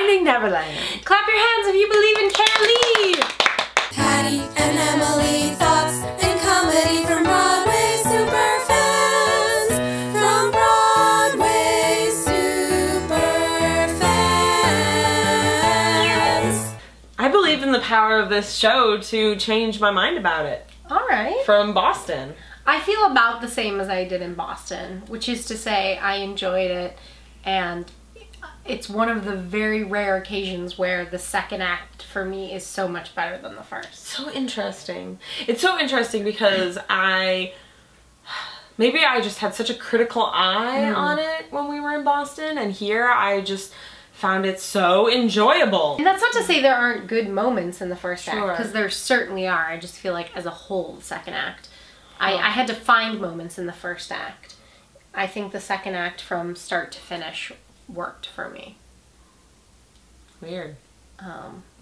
Finding Neverland. Clap your hands if you believe in Carolee. Patty and Emily, thoughts and comedy from Broadway super fans. From Broadway super fans. I believe in the power of this show to change my mind about it. Alright. From Boston. I feel about the same as I did in Boston, which is to say I enjoyed it, and it's one of the very rare occasions where the second act for me is so much better than the first. So interesting. It's so interesting because maybe I just had such a critical eye on it when we were in Boston, and here I just found it so enjoyable. And that's not to say there aren't good moments in the first act, because there certainly are. I just feel like as a whole, the second act, I had to find moments in the first act. I think the second act from start to finish worked for me. Weird.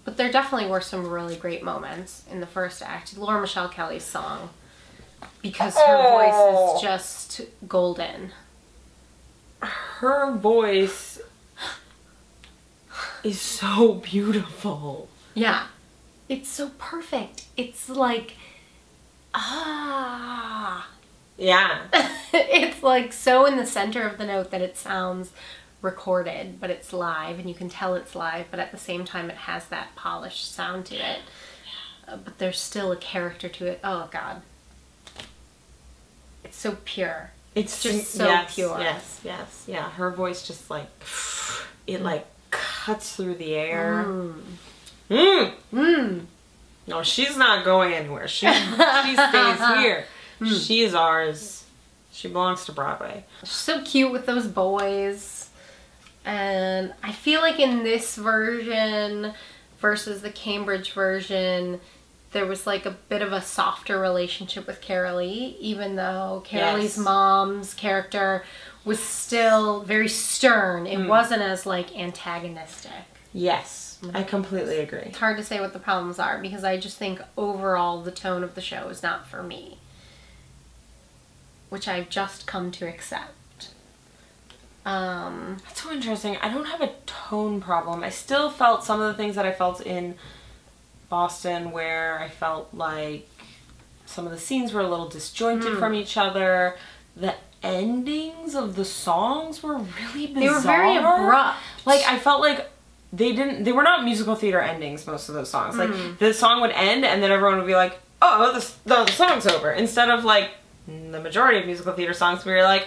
But there definitely were some really great moments in the first act. Laura Michelle Kelly's song, because her voice is just golden. Her voice is so beautiful. Yeah. It's so perfect. It's like, Yeah. It's like so in the center of the note that it sounds recorded, but it's live, and you can tell it's live, but at the same time it has that polished sound to it. But there's still a character to it. Oh God. It's so pure. It's just so pure. Yes, yes, yeah. Her voice just like, it like cuts through the air. No, she's not going anywhere. She stays here. She's ours. She belongs to Broadway. She's so cute with those boys. And I feel like in this version versus the Cambridge version, there was like a bit of a softer relationship with Carolee, even though Carolee's mom's character was still very stern. It wasn't as like antagonistic. Yes. I completely agree. It's hard to say what the problems are, because I just think overall the tone of the show is not for me, which I've just come to accept. That's so interesting. I don't have a tone problem. I still felt some of the things that I felt in Boston, where I felt like some of the scenes were a little disjointed from each other. The endings of the songs were really bizarre. They were very abrupt. Like, I felt like they were not musical theater endings, most of those songs. Like, the song would end and then everyone would be like, oh, the song's over. Instead of like the majority of musical theater songs, we were like,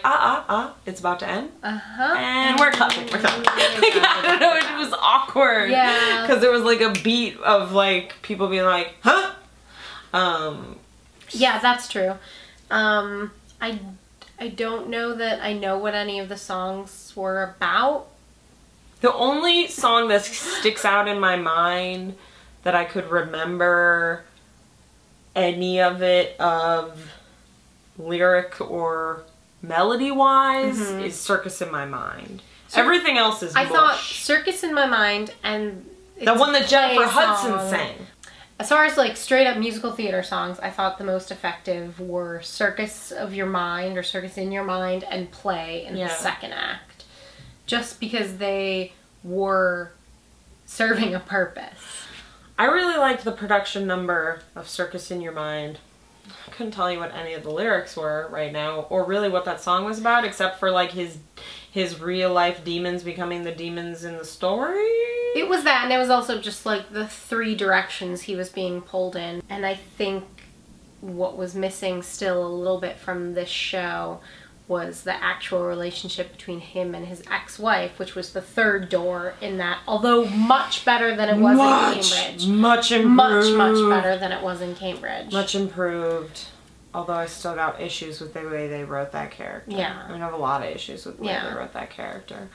it's about to end. And we're clapping. Like, I don't know, it was awkward. Yeah. Because there was like a beat of like people being like, huh? Yeah, that's true. I don't know that I know what any of the songs were about. The only song that sticks out in my mind that I could remember any of it of lyric or melody-wise is Circus in My Mind. Everything else is mush. I thought Circus in My Mind and... The one that Jennifer Hudson sang. As far as like straight up musical theater songs, I thought the most effective were Circus of Your Mind or Circus in Your Mind and Play in the second act. Just because they were serving a purpose. I really liked the production number of Circus in Your Mind. I couldn't tell you what any of the lyrics were right now, or really what that song was about, except for like his real life demons becoming the demons in the story. It was that, and it was also just like the three directions he was being pulled in. And I think what was missing still a little bit from this show was the actual relationship between him and his ex-wife, which was the third door in that, although much better than it was in Cambridge. Much improved. Much better than it was in Cambridge. Much improved. Although I still got issues with the way they wrote that character. Yeah. I mean, I have a lot of issues with the way they wrote that character.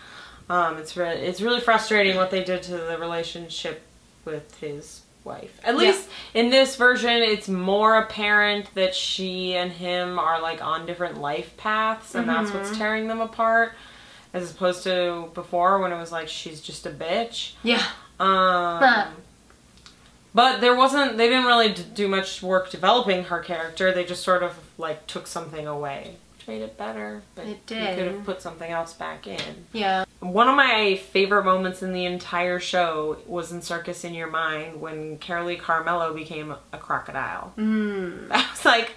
It's really frustrating what they did to the relationship with his wife. At least in this version, it's more apparent that she and him are like on different life paths, and that's what's tearing them apart, as opposed to before when it was like she's just a bitch. Yeah. But they didn't really do much work developing her character. They just sort of like took something away, which made it better, but it you did. could have put something else back in. Yeah. One of my favorite moments in the entire show was in Circus in Your Mind when Carolee Carmello became a crocodile. That was like,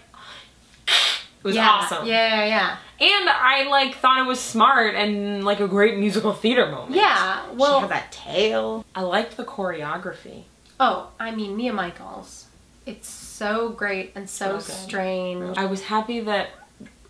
it was awesome. Yeah. And I like thought it was smart and like a great musical theater moment. Yeah, well, she had that tail. I liked the choreography. oh, I mean, Mia Michaels. It's so great and so strange. I was happy that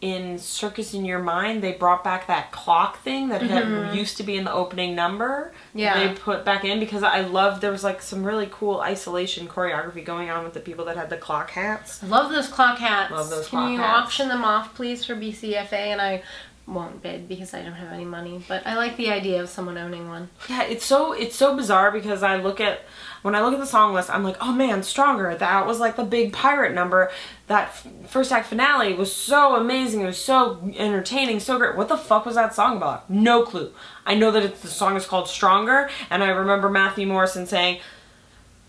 in Circus in Your Mind, they brought back that clock thing that had used to be in the opening number. Yeah. They put back in because I loved, there was like some really cool isolation choreography going on with the people that had the clock hats. I love those clock hats. Love those Can clock you hats. auction them off, please, for BCFA? And I won't bid because I don't have any money, but I like the idea of someone owning one. Yeah, it's so bizarre because when I look at the song list, I'm like, oh man, Stronger. That was like the big pirate number. That first act finale was so amazing. It was so entertaining, so great. What the fuck was that song about? No clue. I know that the song is called Stronger, and I remember Matthew Morrison saying,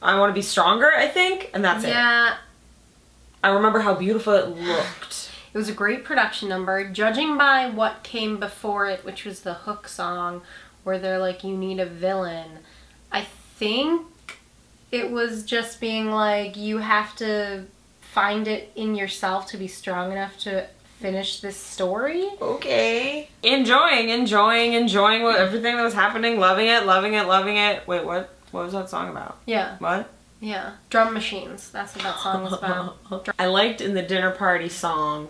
I want to be stronger, I think, and that's it. Yeah. I remember how beautiful it looked. It was a great production number. Judging by what came before it, which was the hook song, where they're like, you need a villain, I think it was just being like, you have to find it in yourself to be strong enough to finish this story. Okay. Enjoying everything that was happening, loving it. Wait, what was that song about? Yeah. What? Yeah. Drum machines. That's what that song was about. I liked in the dinner party song,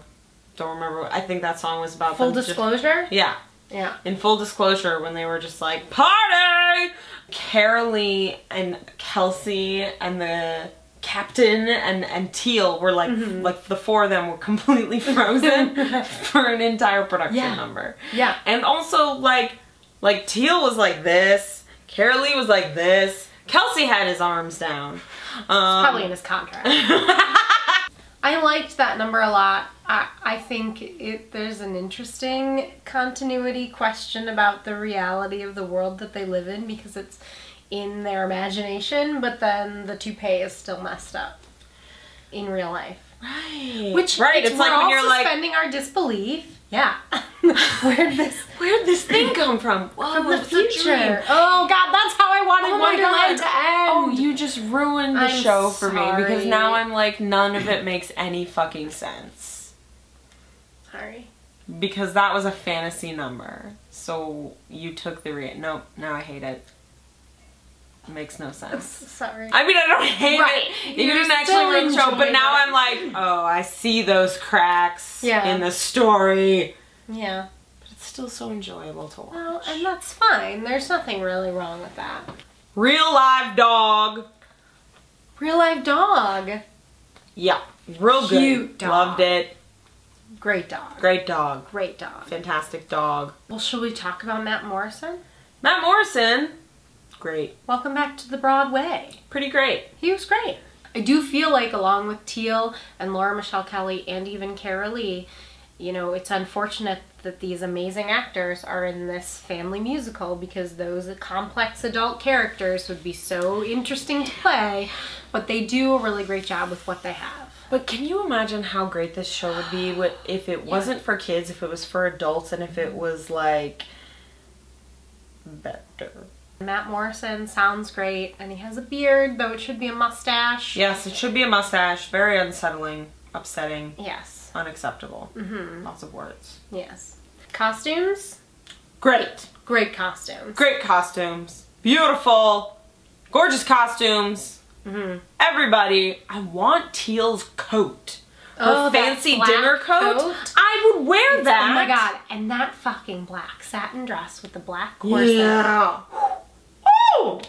don't remember, I think that song was about Full Disclosure? Yeah. Yeah. In Full Disclosure, when they were just like, party! Carolee and Kelsey and the captain and Teal were like, like the four of them were completely frozen for an entire production number. Yeah. And also like Teal was like this, Carolee was like this, Kelsey had his arms down. Probably in his contract. I liked that number a lot. I think there's an interesting continuity question about the reality of the world that they live in because it's in their imagination, but then the toupee is still messed up in real life. Right. Which it's like when you're like suspending our disbelief. Yeah. Where'd this thing come from? Whoa, From the it's a dream. future. Oh god, that's how I wanted Wonderland to end. Oh, you just ruined the show for me because sorry. now I'm like, none of it makes any fucking sense. Sorry. Because that was a fantasy number. So you took the nope, now I hate it. It makes no sense. Sorry. I mean, I don't hate it. You didn't actually ruin the show, but now I'm like, oh, I see those cracks in the story. Yeah. But it's still so enjoyable to watch. Well, and that's fine. There's nothing really wrong with that. Real live dog. Real life dog. Yeah. Real good. Cute dog. Loved it. Great dog. Great dog. Great dog. Fantastic dog. Well, shall we talk about Matt Morrison? Matt Morrison. Great. Welcome back to the Broadway. Pretty great. He was great. I do feel like along with Teal and Laura Michelle Kelly and even Carolee, you know, it's unfortunate that these amazing actors are in this family musical because those complex adult characters would be so interesting to play, but they do a really great job with what they have. But can you imagine how great this show would be if it wasn't for kids, if it was for adults, and if it was like better? Matt Morrison sounds great, and he has a beard, though it should be a mustache. Yes, it should be a mustache. Very unsettling, upsetting. Yes. Unacceptable. Lots of words. Yes. Costumes? Great. Great costumes. Great costumes. Beautiful. Gorgeous costumes. Everybody. I want Teal's coat. Her fancy dinner coat. I would wear that. Oh my god. And that fucking black satin dress with the black corset. Yeah. Woo!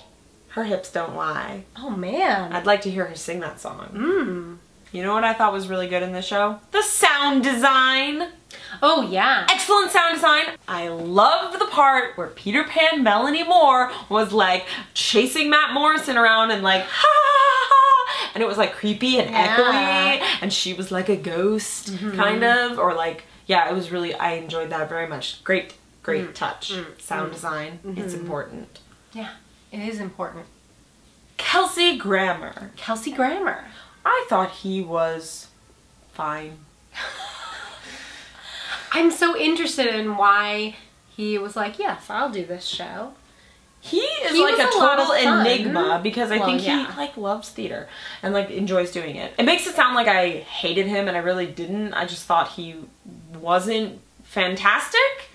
Her hips don't lie. Oh man. I'd like to hear her sing that song. You know what I thought was really good in this show? The sound design. Oh yeah. Excellent sound design. I loved the part where Peter Pan Melanie Moore was like chasing Matt Morrison around and like, ha ha ha, and it was like creepy and echoey, and she was like a ghost kind of, or like, yeah, it was really, I enjoyed that very much. Great touch. Sound design. It's important. Yeah, it is important. Kelsey Grammer. Kelsey Grammer. I thought he was fine. I'm so interested in why he was like, yes, I'll do this show. He is He like was a a lot total of fun. enigma because I think he yeah. like loves theater and like enjoys doing it. It makes it sound like I hated him and I really didn't. I just thought he wasn't fantastic.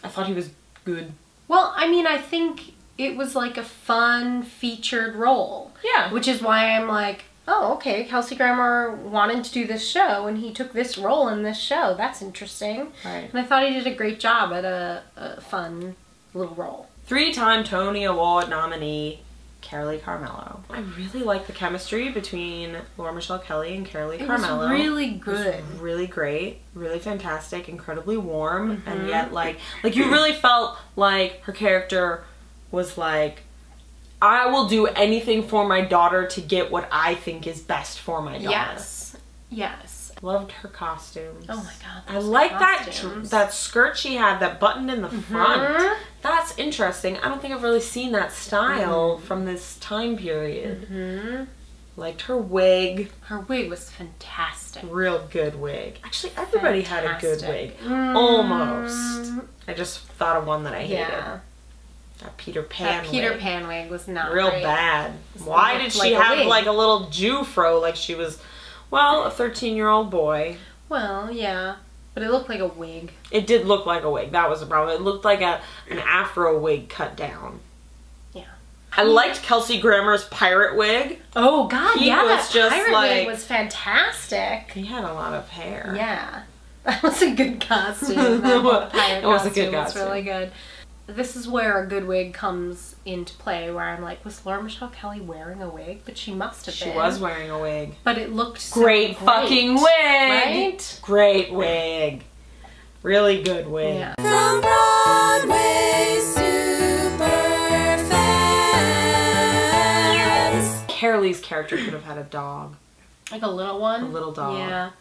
I thought he was good. Well, I mean, I think it was like a fun featured role. Yeah. Which is why I'm like, oh, okay, Kelsey Grammer wanted to do this show and he took this role in this show. That's interesting. Right. And I thought he did a great job at a fun little role. 3-time Tony Award nominee, Carolee Carmello. I really like the chemistry between Laura Michelle Kelly and Carolee Carmello. It was really good. It was really great, really fantastic, incredibly warm, and yet like you really felt like her character was like, I will do anything for my daughter to get what I think is best for my daughter. Yes. Yes. Loved her costumes. Oh my god. I like costumes. that skirt she had that buttoned in the front. That's interesting. I don't think I've really seen that style from this time period. Liked her wig. Her wig was fantastic. Real good wig. Actually, everybody had a good wig. Almost. I just thought of one that I hated. Yeah. That Peter Pan That Peter wig. Pan wig was not Real great. bad. Why did she have like a little Jew fro like she was, well, a 13-year-old boy? Well, yeah. But it looked like a wig. It did look like a wig. That was the problem. It looked like an afro wig cut down. Yeah. I liked Kelsey Grammer's pirate wig. Oh god, He yeah. was That just pirate like- wig was fantastic. He had a lot of hair. Yeah. That was a good costume. That whole pirate It was a costume good was costume. really good. This is where a good wig comes into play, where I'm like, was Laura Michelle Kelly wearing a wig? But she must have She been. was wearing a wig. But it looked so Great fucking wig! Right? Great wig. Really good wig. Yeah. From Broadway super fans. Carolee's character could have had a dog. Like a little one? A little dog. Yeah.